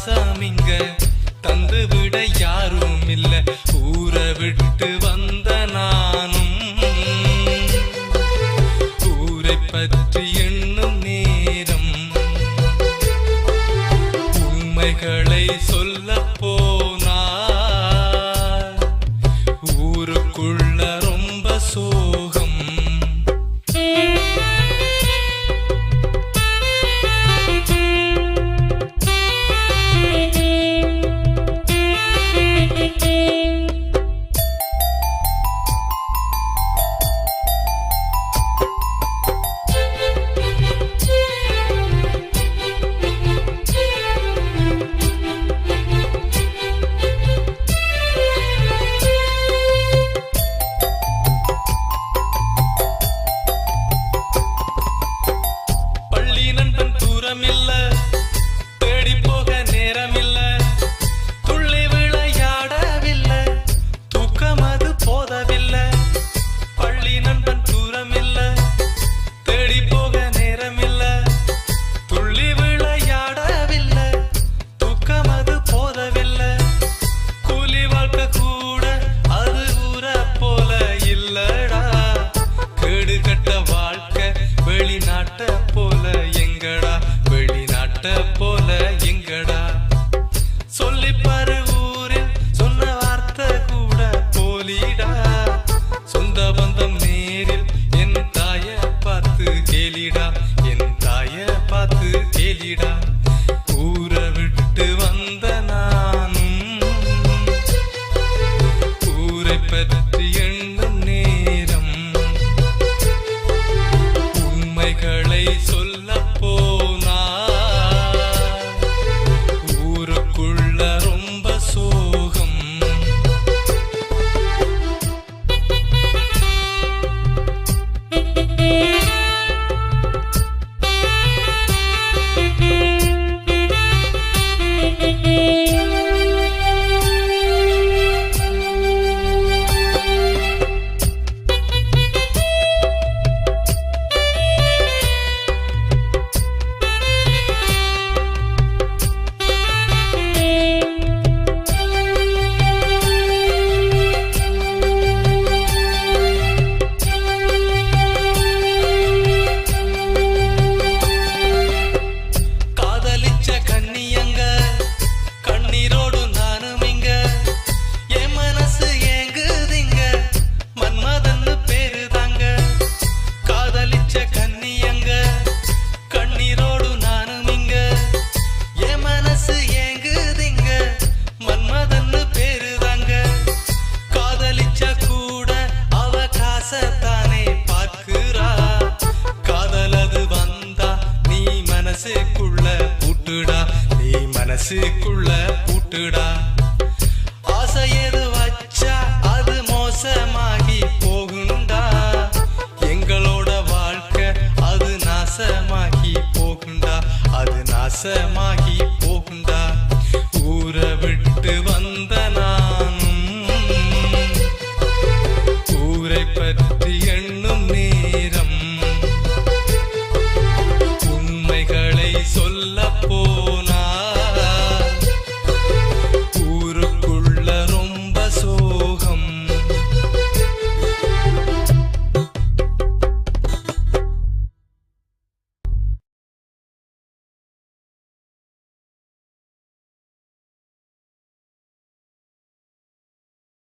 பாசம் இங்க தந்துவிட யாரும் இல்ல ஊரை விட்டு வந்த நானும் ஊரை பற்றி எண்ணும் நேரம் உண்மைகளை சொல்ல போனா ஊருக்குள்ள ரொம்ப சோகம். தேடி போக நேரமில்ல துள்ளி விளையாடவில்லை தூக்கம் அது போதவில்லை பள்ளி நண்பன் தூரமில்ல தேடி போக நேரமில்ல துள்ளி விளையாடவில்லை தூக்கம் அது போதவில்லை கூலி வாழ்க்கை கூட அது ஊர போல இல்லடா கேடு கட்ட வாழ்க்கை வெளிநாட்ட போல எங்கடா வெளிநாட்ட போல எங்கடா சொல்லிப்பாரு ஊரில் சொன்ன வார்த்தை கூட போலிடா சொந்த பந்தம் நேரில் என் தாய பார்த்து கேளிடா என் தாய பார்த்து கேளிடா ஊரை விட்டு வந்த நானும் ஊரை பற்றி எண்ணும் நேரம் உண்மைகளை சொல்ல போனா ஊருக்குள்ள ரொம்ப சோகம். நீ மனசுக்குள்ள பூட்டுடா ஆசை எது வச்சா அது மோசமாகி போகுண்டா எங்களோட வாழ்க்கை அது நாசமாகி போகுண்டா அது நாசமாகி போகுண்டா.